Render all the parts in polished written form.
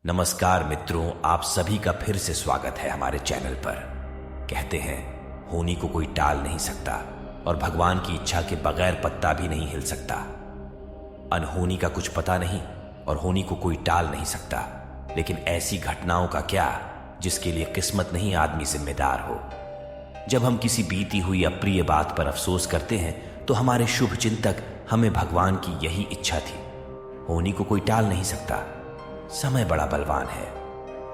नमस्कार मित्रों, आप सभी का फिर से स्वागत है हमारे चैनल पर। कहते हैं होनी को कोई टाल नहीं सकता और भगवान की इच्छा के बगैर पत्ता भी नहीं हिल सकता। अनहोनी का कुछ पता नहीं और होनी को कोई टाल नहीं सकता, लेकिन ऐसी घटनाओं का क्या जिसके लिए किस्मत नहीं आदमी जिम्मेदार हो। जब हम किसी बीती हुई अप्रिय बात पर अफसोस करते हैं तो हमारे शुभ चिंतक हमें भगवान की यही इच्छा थी। होनी को कोई टाल नहीं सकता, समय बड़ा बलवान है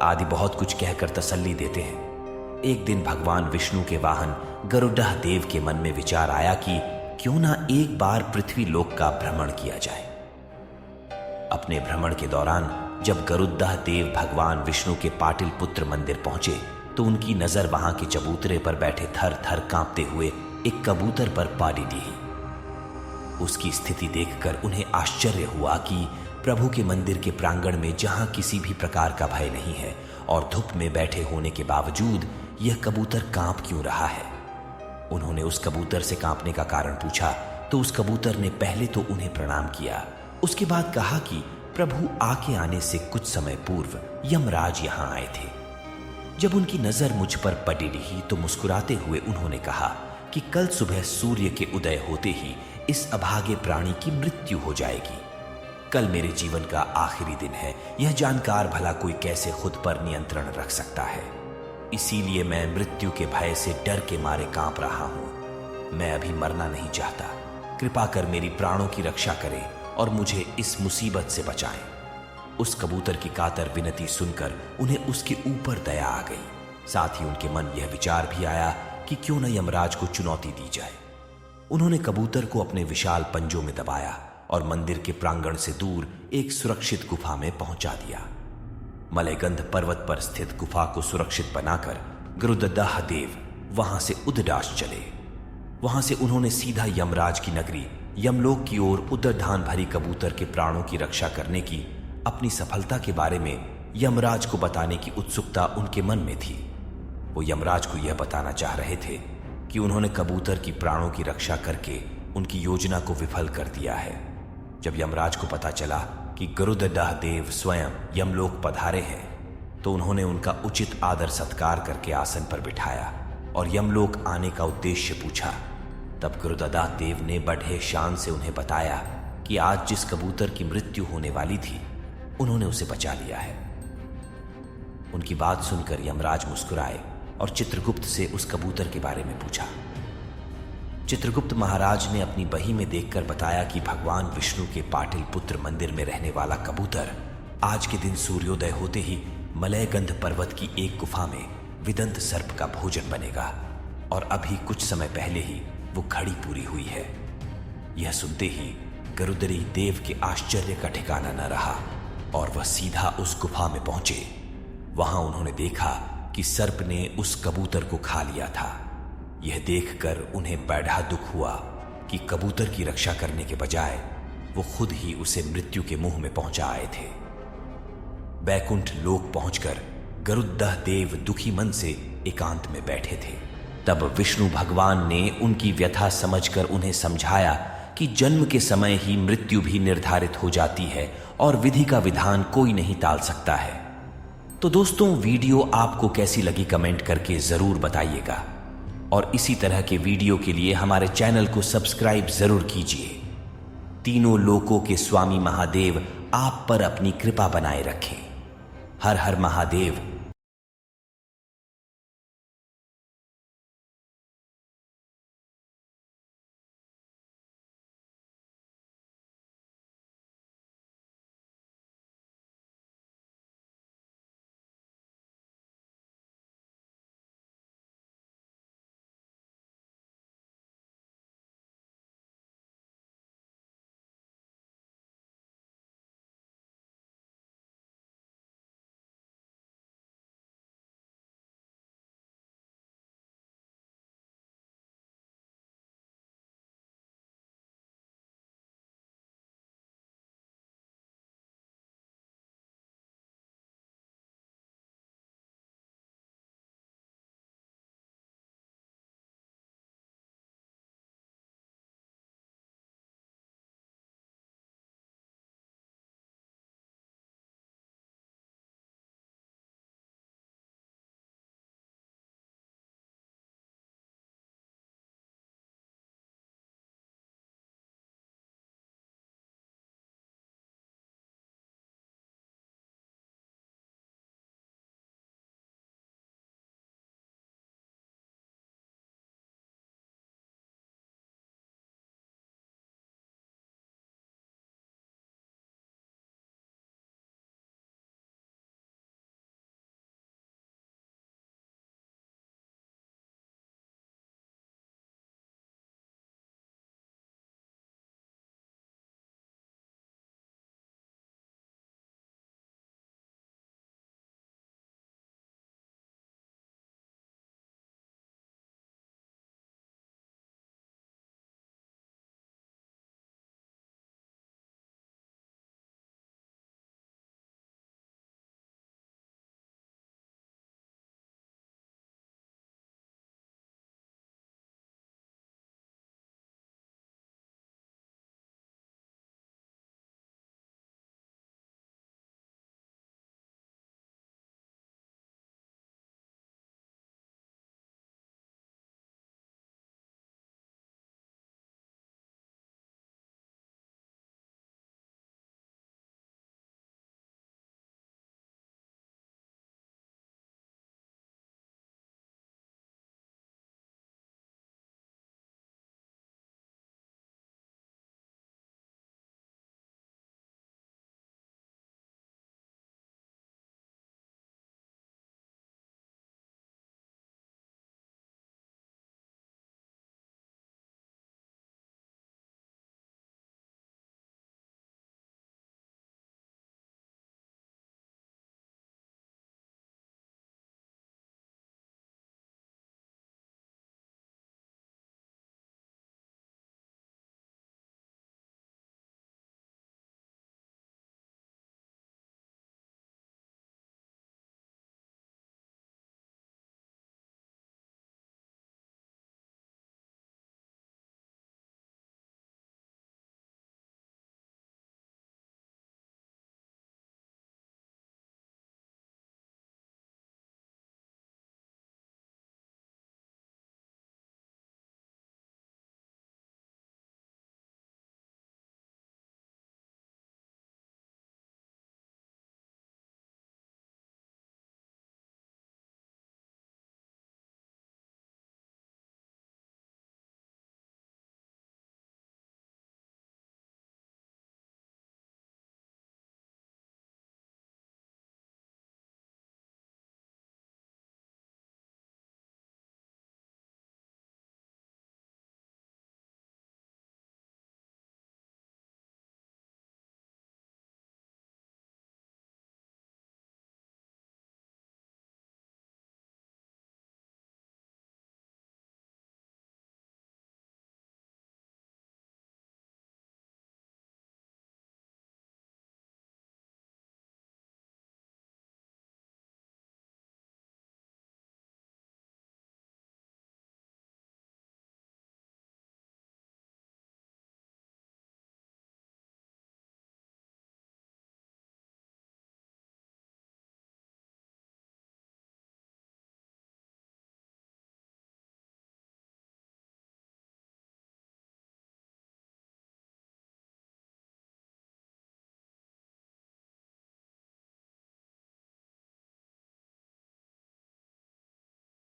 आदि बहुत कुछ कहकर तसल्ली देते हैं। एक दिन भगवान विष्णु के वाहन गरुड़ह देव के मन में विचार आया कि क्यों ना एक बार पृथ्वी लोक का भ्रमण किया जाए। अपने भ्रमण के दौरान जब गरुड़ह देव भगवान विष्णु के पाटिल पुत्र मंदिर पहुंचे तो उनकी नजर वहां के चबूतरे पर बैठे थर थर कांपते हुए एक कबूतर पर पड़ी दी। उसकी स्थिति देखकर उन्हें आश्चर्य हुआ कि प्रभु के मंदिर के प्रांगण में जहां किसी भी प्रकार का भय नहीं है और धूप में बैठे होने के बावजूद यह कबूतर कांप क्यों रहा है। उन्होंने उस कबूतर से कांपने का कारण पूछा तो उस कबूतर ने पहले तो उन्हें प्रणाम किया, उसके बाद कहा कि प्रभु आके आने से कुछ समय पूर्व यमराज यहां आए थे। जब उनकी नजर मुझ पर पड़ी रही तो मुस्कुराते हुए उन्होंने कहा कि कल सुबह सूर्य के उदय होते ही इस अभागे प्राणी की मृत्यु हो जाएगी। कल मेरे जीवन का आखिरी दिन है, यह जानकार भला कोई कैसे खुद पर नियंत्रण रख सकता है। इसीलिए मैं मृत्यु के भय से डर के मारे कांप रहा हूं। मैं अभी मरना नहीं चाहता, कृपा कर मेरी प्राणों की रक्षा करें और मुझे इस मुसीबत से बचाएं। उस कबूतर की कातर विनती सुनकर उन्हें उसके ऊपर दया आ गई। साथ ही उनके मन यह विचार भी आया कि क्यों न यमराज को चुनौती दी जाए। उन्होंने कबूतर को अपने विशाल पंजों में दबाया और मंदिर के प्रांगण से दूर एक सुरक्षित गुफा में पहुंचा दिया। मलयगंध पर्वत पर स्थित गुफा को सुरक्षित बनाकर गरुड़ह देव वहां से उद्डाश चले। वहां से उन्होंने सीधा यमराज की नगरी यमलोक की ओर उद्धान भरी कबूतर के प्राणों की रक्षा करने की अपनी सफलता के बारे में यमराज को बताने की उत्सुकता उनके मन में थी। वो यमराज को यह बताना चाह रहे थे कि उन्होंने कबूतर की प्राणों की रक्षा करके उनकी योजना को विफल कर दिया है। जब यमराज को पता चला कि गरुड़ह देव स्वयं यमलोक पधारे हैं तो उन्होंने उनका उचित आदर सत्कार करके आसन पर बिठाया और यमलोक आने का उद्देश्य पूछा। तब गरुड़ह देव ने बड़े शान से उन्हें बताया कि आज जिस कबूतर की मृत्यु होने वाली थी उन्होंने उसे बचा लिया है। उनकी बात सुनकर यमराज मुस्कुराए और चित्रगुप्त से उस कबूतर के बारे में पूछा। चित्रगुप्त महाराज ने अपनी बही में देखकर बताया कि भगवान विष्णु के पाटिल पुत्र मंदिर में रहने वाला कबूतर आज के दिन सूर्योदय होते ही मलयगंध पर्वत की एक गुफा में विदंत सर्प का भोजन बनेगा और अभी कुछ समय पहले ही वो घड़ी पूरी हुई है। यह सुनते ही गरुड़ही देव के आश्चर्य का ठिकाना न रहा और वह सीधा उस गुफा में पहुंचे। वहां उन्होंने देखा कि सर्प ने उस कबूतर को खा लिया था। यह देखकर उन्हें बैठा दुख हुआ कि कबूतर की रक्षा करने के बजाय वो खुद ही उसे मृत्यु के मुंह में पहुंचा आए थे। बैकुंठ लोक पहुंचकर गरुड़ह देव दुखी मन से एकांत में बैठे थे। तब विष्णु भगवान ने उनकी व्यथा समझकर उन्हें समझाया कि जन्म के समय ही मृत्यु भी निर्धारित हो जाती है और विधि का विधान कोई नहीं टाल सकता है। तो दोस्तों, वीडियो आपको कैसी लगी कमेंट करके जरूर बताइएगा और इसी तरह के वीडियो के लिए हमारे चैनल को सब्सक्राइब जरूर कीजिए। तीनों लोकों के स्वामी महादेव आप पर अपनी कृपा बनाए रखें। हर हर महादेव।